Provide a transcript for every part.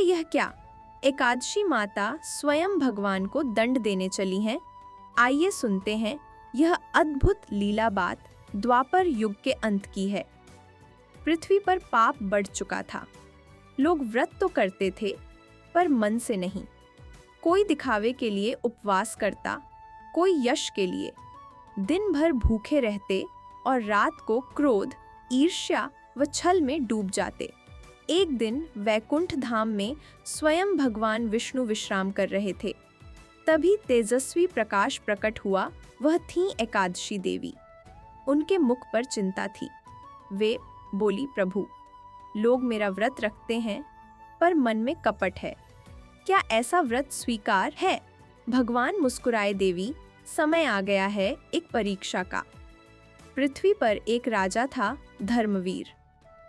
यह क्या? एकादशी माता स्वयं भगवान को दंड देने चली हैं। आइए सुनते हैं यह अद्भुत लीला बात द्वापर युग के अंत की है। पृथ्वी पर पाप बढ़ चुका था। लोग व्रत तो करते थे पर मन से नहीं। कोई दिखावे के लिए उपवास करता, कोई यश के लिए। दिन भर भूखे रहते और रात को क्रोध, ईर्ष्या व छल में डूब जाते। एक दिन वैकुंठ धाम में स्वयं भगवान विष्णु विश्राम कर रहे थे। तभी तेजस्वी प्रकाश प्रकट हुआ। वह थीं एकादशी देवी। उनके मुख पर चिंता थी। वे बोली, प्रभु, लोग मेरा व्रत रखते हैं पर मन में कपट है। क्या ऐसा व्रत स्वीकार है? भगवान मुस्कुराए, देवी, समय आ गया है एक परीक्षा का। पृथ्वी पर एक राजा था, धर्मवीर।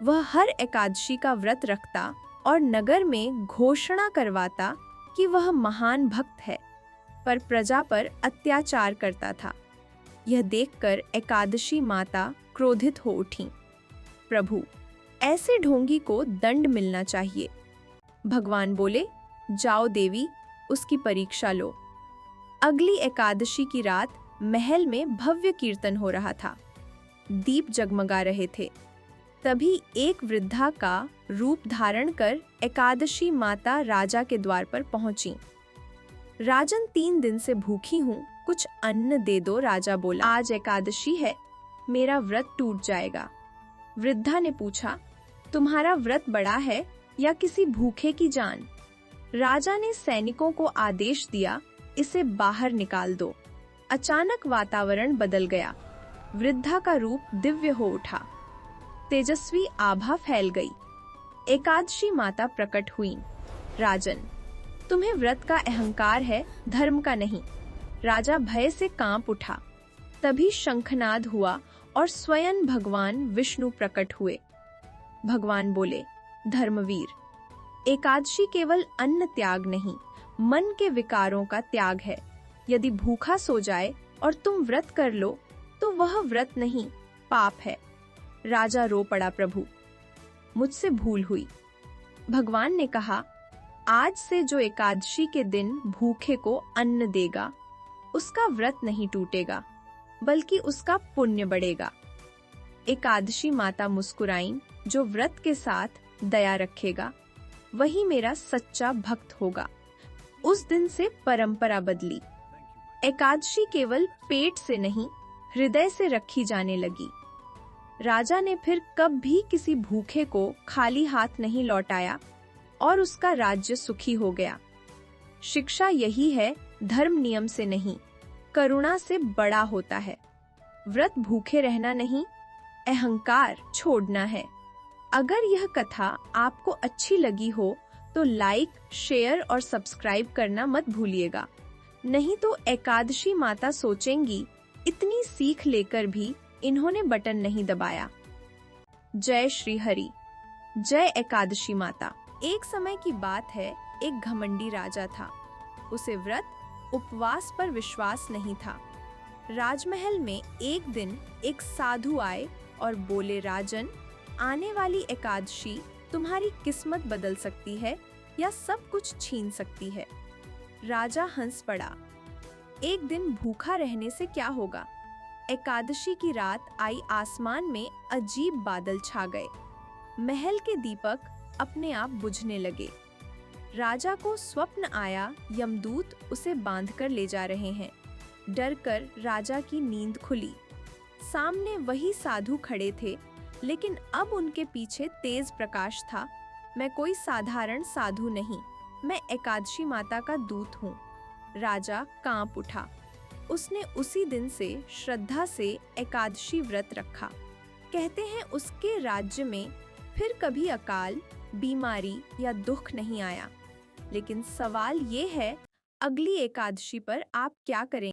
वह हर एकादशी का व्रत रखता और नगर में घोषणा करवाता कि वह महान भक्त है, पर प्रजा पर अत्याचार करता था। यह देखकर एकादशी माता क्रोधित हो उठीं। प्रभु, ऐसे ढोंगी को दंड मिलना चाहिए। भगवान बोले, जाओ देवी, उसकी परीक्षा लो। अगली एकादशी की रात महल में भव्य कीर्तन हो रहा था। दीप जगमगा रहे थे। तभी एक वृद्धा का रूप धारण कर एकादशी माता राजा के द्वार पर पहुंची। राजन, 3 दिन से भूखी हूँ, कुछ अन्न दे दो। राजा बोला, आज एकादशी है, मेरा व्रत टूट जाएगा। वृद्धा ने पूछा, तुम्हारा व्रत बड़ा है या किसी भूखे की जान? राजा ने सैनिकों को आदेश दिया, इसे बाहर निकाल दो। अचानक वातावरण बदल गया। वृद्धा का रूप दिव्य हो उठा। तेजस्वी आभा फैल गई। एकादशी माता प्रकट हुई। राजन, तुम्हें व्रत का अहंकार है, धर्म का नहीं। राजा भय से कांप उठा। तभी शंखनाद हुआ और स्वयं भगवान विष्णु प्रकट हुए। भगवान बोले, धर्मवीर, एकादशी केवल अन्न त्याग नहीं, मन के विकारों का त्याग है। यदि भूखा सो जाए और तुम व्रत कर लो तो वह व्रत नहीं, पाप है। राजा रो पड़ा, प्रभु, मुझसे भूल हुई। भगवान ने कहा, आज से जो एकादशी के दिन भूखे को अन्न देगा, उसका व्रत नहीं टूटेगा, बल्कि उसका पुण्य बढ़ेगा। एकादशी माता मुस्कुराईं, जो व्रत के साथ दया रखेगा, वही मेरा सच्चा भक्त होगा। उस दिन से परंपरा बदली। एकादशी केवल पेट से नहीं, हृदय से रखी जाने लगी। राजा ने फिर कभी किसी भूखे को खाली हाथ नहीं लौटाया और उसका राज्य सुखी हो गया। शिक्षा यही है, धर्म नियम से नहीं, करुणा से बड़ा होता है। व्रत भूखे रहना नहीं, अहंकार छोड़ना है। अगर यह कथा आपको अच्छी लगी हो तो लाइक, शेयर और सब्सक्राइब करना मत भूलिएगा। नहीं तो एकादशी माता सोचेंगी, इतनी सीख लेकर भी इन्होंने बटन नहीं दबाया। जय श्री हरि, जय एकादशी माता। एक समय की बात है, एक घमंडी राजा था। उसे व्रत, उपवास पर विश्वास नहीं था। राजमहल में एक दिन एक साधु आए और बोले, राजन, आने वाली एकादशी तुम्हारी किस्मत बदल सकती है या सब कुछ छीन सकती है। राजा हंस पड़ा। एक दिन भूखा रहने से क्या होगा? एकादशी की रात आई, आसमान में अजीब बादल छा गए। महल के दीपक अपने आप बुझने लगे। राजा को स्वप्न आया, यमदूत उसे बांधकर ले जा रहे हैं। डरकर राजा की नींद खुली। सामने वही साधु खड़े थे, लेकिन अब उनके पीछे तेज प्रकाश था। मैं कोई साधारण साधु नहीं, मैं एकादशी माता का दूत हूँ। राजा कांप उठा। उसने उसी दिन से श्रद्धा से एकादशी व्रत रखा। कहते हैं उसके राज्य में फिर कभी अकाल, बीमारी या दुख नहीं आया। लेकिन सवाल ये है, अगली एकादशी पर आप क्या करेंगे?